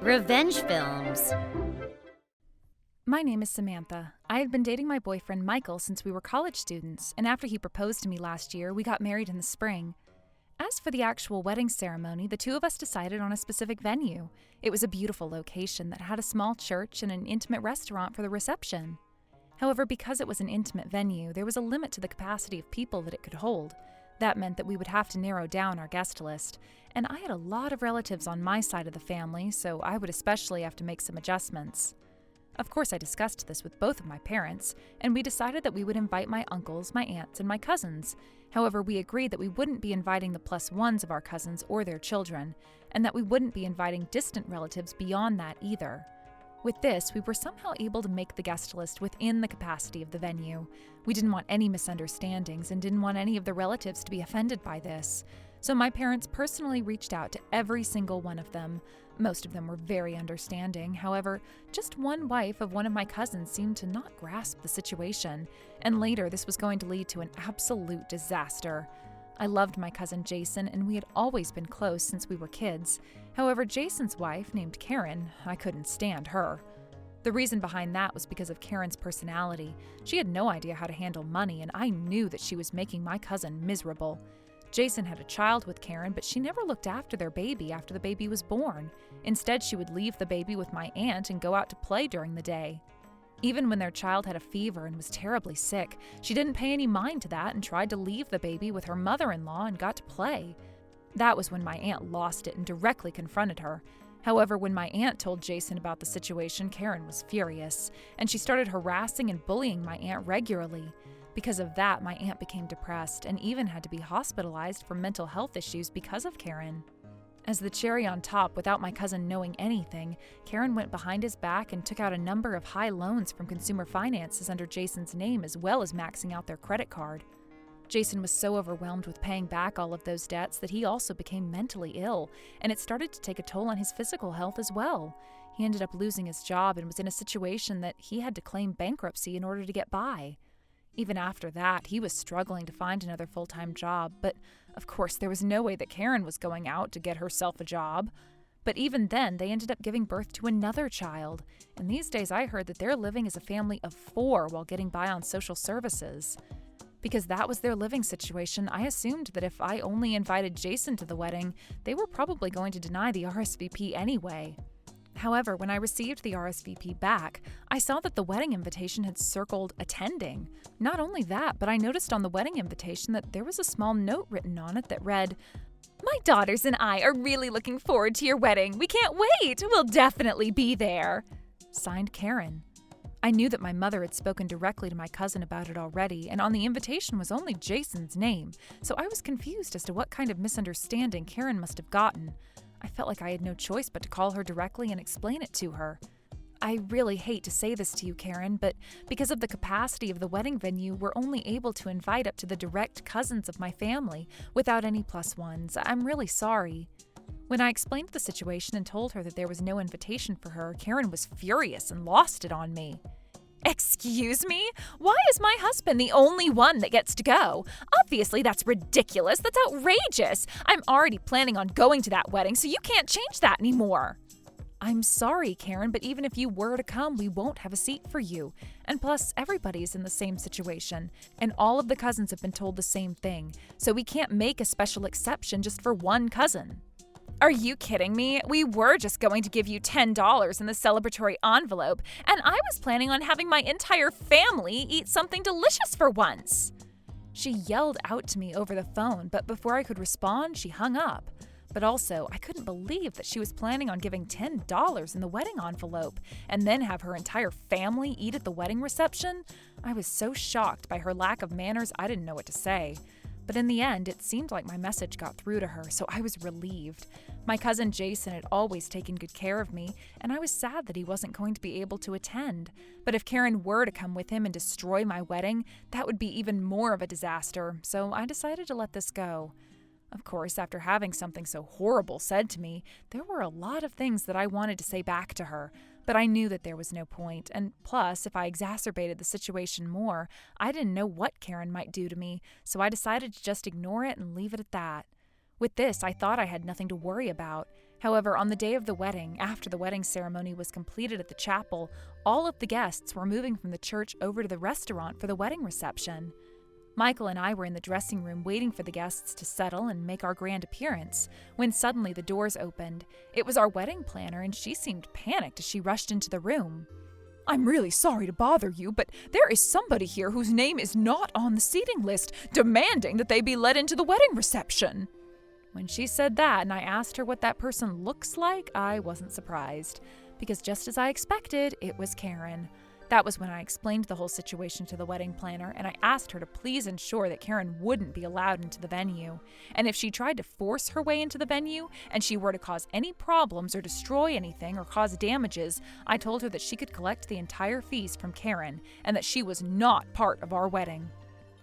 Revenge films. My name is Samantha. I had been dating my boyfriend Michael since we were college students, and after he proposed to me last year, we got married in the spring. As for the actual wedding ceremony, the two of us decided on a specific venue. It was a beautiful location that had a small church and an intimate restaurant for the reception. However, because it was an intimate venue, there was a limit to the capacity of people that it could hold. That meant that we would have to narrow down our guest list, and I had a lot of relatives on my side of the family, so I would especially have to make some adjustments. Of course, I discussed this with both of my parents, and we decided that we would invite my uncles, my aunts, and my cousins. However, we agreed that we wouldn't be inviting the plus ones of our cousins or their children, and that we wouldn't be inviting distant relatives beyond that either. With this, we were somehow able to make the guest list within the capacity of the venue. We didn't want any misunderstandings and didn't want any of the relatives to be offended by this. So my parents personally reached out to every single one of them. Most of them were very understanding. However, just one wife of one of my cousins seemed to not grasp the situation, and later this was going to lead to an absolute disaster. I loved my cousin Jason, and we had always been close since we were kids. However, Jason's wife, named Karen, I couldn't stand her. The reason behind that was because of Karen's personality. She had no idea how to handle money, and I knew that she was making my cousin miserable. Jason had a child with Karen, but she never looked after their baby after the baby was born. Instead, she would leave the baby with my aunt and go out to play during the day. Even when their child had a fever and was terribly sick, she didn't pay any mind to that and tried to leave the baby with her mother-in-law and got to play. That was when my aunt lost it and directly confronted her. However, when my aunt told Jason about the situation, Karen was furious, and she started harassing and bullying my aunt regularly. Because of that, my aunt became depressed and even had to be hospitalized for mental health issues because of Karen. As the cherry on top, without my cousin knowing anything, Karen went behind his back and took out a number of high loans from consumer finances under Jason's name, as well as maxing out their credit card. Jason was so overwhelmed with paying back all of those debts that he also became mentally ill, and it started to take a toll on his physical health as well. He ended up losing his job and was in a situation that he had to claim bankruptcy in order to get by. Even after that, he was struggling to find another full-time job, but of course there was no way that Karen was going out to get herself a job. But even then, they ended up giving birth to another child, and these days I heard that they're living as a family of 4 while getting by on social services. Because that was their living situation, I assumed that if I only invited Jason to the wedding, they were probably going to deny the RSVP anyway. However, when I received the RSVP back, I saw that the wedding invitation had circled attending. Not only that, but I noticed on the wedding invitation that there was a small note written on it that read, "My daughters and I are really looking forward to your wedding. We can't wait. We'll definitely be there." Signed, Karen. I knew that my mother had spoken directly to my cousin about it already, and on the invitation was only Jason's name, so I was confused as to what kind of misunderstanding Karen must have gotten. I felt like I had no choice but to call her directly and explain it to her. I really hate to say this to you, Karen, but because of the capacity of the wedding venue, we're only able to invite up to the direct cousins of my family without any plus ones. I'm really sorry. When I explained the situation and told her that there was no invitation for her, Karen was furious and lost it on me. "Excuse me? Why is my husband the only one that gets to go? Obviously, that's ridiculous. That's outrageous. I'm already planning on going to that wedding, so you can't change that anymore." "I'm sorry, Karen, but even if you were to come, we won't have a seat for you. And plus, everybody's in the same situation, and all of the cousins have been told the same thing, so we can't make a special exception just for one cousin." "Are you kidding me? We were just going to give you $10 in the celebratory envelope, and I was planning on having my entire family eat something delicious for once." She yelled out to me over the phone, but before I could respond, she hung up. But also, I couldn't believe that she was planning on giving $10 in the wedding envelope and then have her entire family eat at the wedding reception. I was so shocked by her lack of manners, I didn't know what to say. But in the end, it seemed like my message got through to her, so I was relieved. My cousin Jason had always taken good care of me, and I was sad that he wasn't going to be able to attend. But if Karen were to come with him and destroy my wedding, that would be even more of a disaster, so I decided to let this go. Of course, after having something so horrible said to me, there were a lot of things that I wanted to say back to her, but I knew that there was no point, and plus, if I exacerbated the situation more, I didn't know what Karen might do to me, so I decided to just ignore it and leave it at that. With this, I thought I had nothing to worry about. However, on the day of the wedding, after the wedding ceremony was completed at the chapel, all of the guests were moving from the church over to the restaurant for the wedding reception. Michael and I were in the dressing room waiting for the guests to settle and make our grand appearance, when suddenly the doors opened. It was our wedding planner, and she seemed panicked as she rushed into the room. "I'm really sorry to bother you, but there is somebody here whose name is not on the seating list, demanding that they be let into the wedding reception." When she said that and I asked her what that person looks like, I wasn't surprised, because just as I expected, it was Karen. That was when I explained the whole situation to the wedding planner, and I asked her to please ensure that Karen wouldn't be allowed into the venue. And if she tried to force her way into the venue, and she were to cause any problems or destroy anything or cause damages, I told her that she could collect the entire fees from Karen, and that she was not part of our wedding.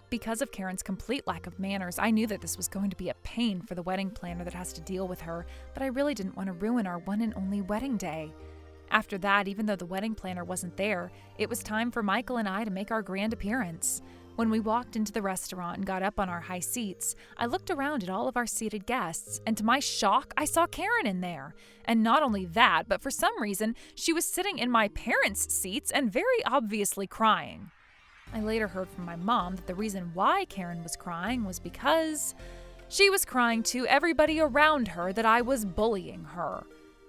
Because of Karen's complete lack of manners, I knew that this was going to be a pain for the wedding planner that has to deal with her, but I really didn't want to ruin our one and only wedding day. After that, even though the wedding planner wasn't there, it was time for Michael and I to make our grand appearance. When we walked into the restaurant and got up on our high seats, I looked around at all of our seated guests, and to my shock, I saw Karen in there. And not only that, but for some reason, she was sitting in my parents' seats and very obviously crying. I later heard from my mom that the reason why Karen was crying was because she was crying to everybody around her that I was bullying her.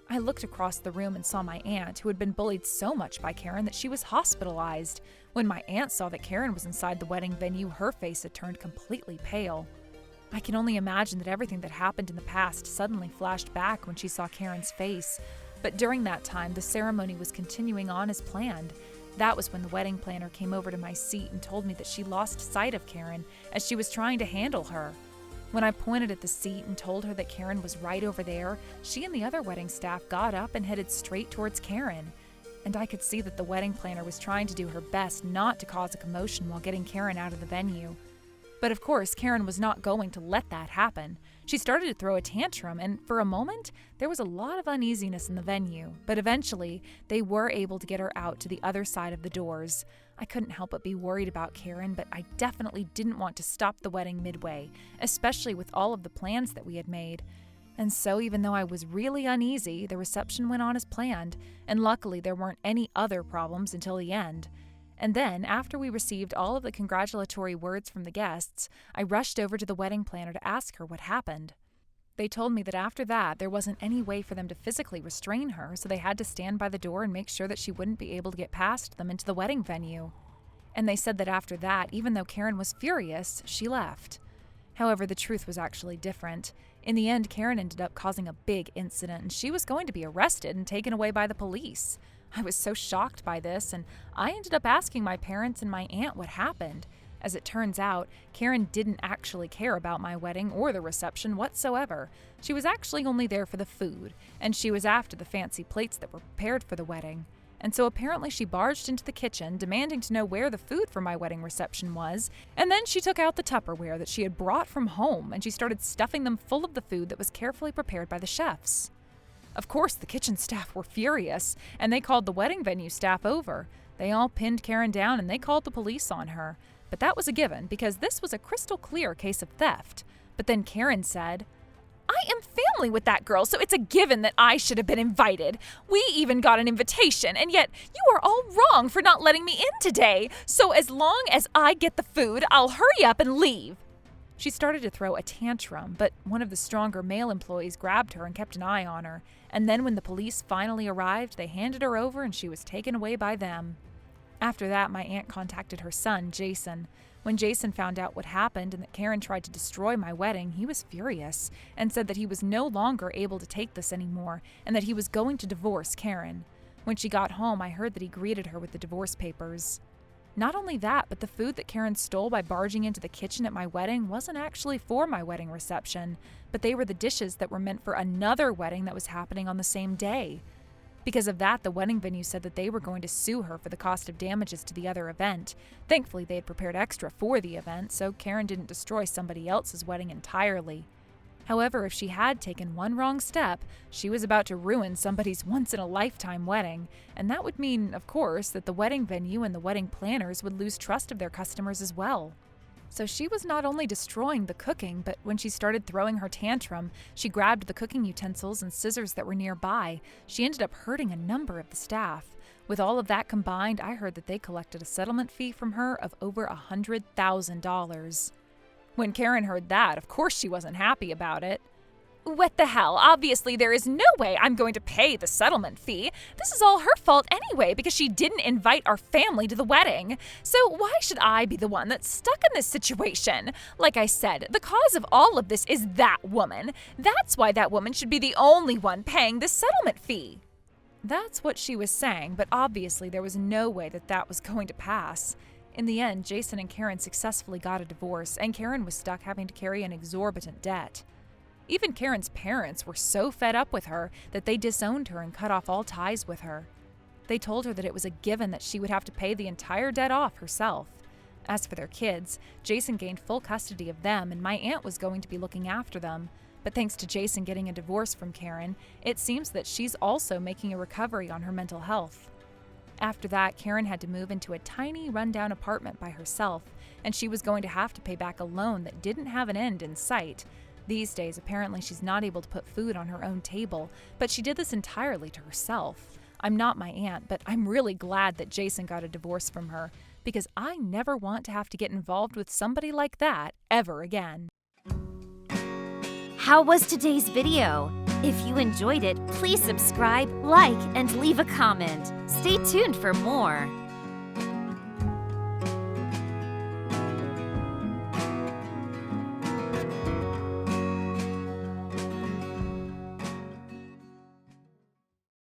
I looked across the room and saw my aunt, who had been bullied so much by Karen that she was hospitalized. When my aunt saw that Karen was inside the wedding venue, her face had turned completely pale. I can only imagine that everything that happened in the past suddenly flashed back when she saw Karen's face. But during that time, the ceremony was continuing on as planned. That was when the wedding planner came over to my seat and told me that she lost sight of Karen as she was trying to handle her. When I pointed at the seat and told her that Karen was right over there, she and the other wedding staff got up and headed straight towards Karen. And I could see that the wedding planner was trying to do her best not to cause a commotion while getting Karen out of the venue. But of course, Karen was not going to let that happen. She started to throw a tantrum, and for a moment, there was a lot of uneasiness in the venue. But eventually, they were able to get her out to the other side of the doors. I couldn't help but be worried about Karen, but I definitely didn't want to stop the wedding midway, especially with all of the plans that we had made. And so, even though I was really uneasy, the reception went on as planned, and luckily there weren't any other problems until the end. And then, after we received all of the congratulatory words from the guests, I rushed over to the wedding planner to ask her what happened. They told me that after that, there wasn't any way for them to physically restrain her, so they had to stand by the door and make sure that she wouldn't be able to get past them into the wedding venue. And they said that after that, even though Karen was furious, she left. However, the truth was actually different. In the end, Karen ended up causing a big incident, and she was going to be arrested and taken away by the police. I was so shocked by this, and I ended up asking my parents and my aunt what happened. As it turns out, Karen didn't actually care about my wedding or the reception whatsoever. She was actually only there for the food, and she was after the fancy plates that were prepared for the wedding. And so apparently she barged into the kitchen, demanding to know where the food for my wedding reception was, and then she took out the Tupperware that she had brought from home, and she started stuffing them full of the food that was carefully prepared by the chefs. Of course, the kitchen staff were furious, and they called the wedding venue staff over. They all pinned Karen down, and they called the police on her. But that was a given, because this was a crystal clear case of theft. But then Karen said, "I am family with that girl, so it's a given that I should have been invited. We even got an invitation, and yet you are all wrong for not letting me in today. So as long as I get the food, I'll hurry up and leave." She started to throw a tantrum, but one of the stronger male employees grabbed her and kept an eye on her. And then when the police finally arrived, they handed her over and she was taken away by them. After that, my aunt contacted her son, Jason. When Jason found out what happened and that Karen tried to destroy my wedding, he was furious and said that he was no longer able to take this anymore and that he was going to divorce Karen. When she got home, I heard that he greeted her with the divorce papers. Not only that, but the food that Karen stole by barging into the kitchen at my wedding wasn't actually for my wedding reception, but they were the dishes that were meant for another wedding that was happening on the same day. Because of that, the wedding venue said that they were going to sue her for the cost of damages to the other event. Thankfully, they had prepared extra for the event, so Karen didn't destroy somebody else's wedding entirely. However, if she had taken one wrong step, she was about to ruin somebody's once-in-a-lifetime wedding, and that would mean, of course, that the wedding venue and the wedding planners would lose trust of their customers as well. So she was not only destroying the cooking, but when she started throwing her tantrum, she grabbed the cooking utensils and scissors that were nearby. She ended up hurting a number of the staff. With all of that combined, I heard that they collected a settlement fee from her of over $100,000. When Karen heard that, of course she wasn't happy about it. What the hell? Obviously, there is no way I'm going to pay the settlement fee. This is all her fault anyway because she didn't invite our family to the wedding. So why should I be the one that's stuck in this situation? Like I said, the cause of all of this is that woman. That's why that woman should be the only one paying the settlement fee. That's what she was saying, but obviously there was no way that that was going to pass. In the end, Jason and Karen successfully got a divorce, and Karen was stuck having to carry an exorbitant debt. Even Karen's parents were so fed up with her that they disowned her and cut off all ties with her. They told her that it was a given that she would have to pay the entire debt off herself. As for their kids, Jason gained full custody of them, and my aunt was going to be looking after them. But thanks to Jason getting a divorce from Karen, it seems that she's also making a recovery on her mental health. After that, Karen had to move into a tiny, rundown apartment by herself, and she was going to have to pay back a loan that didn't have an end in sight. These days, apparently she's not able to put food on her own table, but she did this entirely to herself. I'm not my aunt, but I'm really glad that Jason got a divorce from her, because I never want to have to get involved with somebody like that ever again. How was today's video? If you enjoyed it, please subscribe, like, and leave a comment. Stay tuned for more.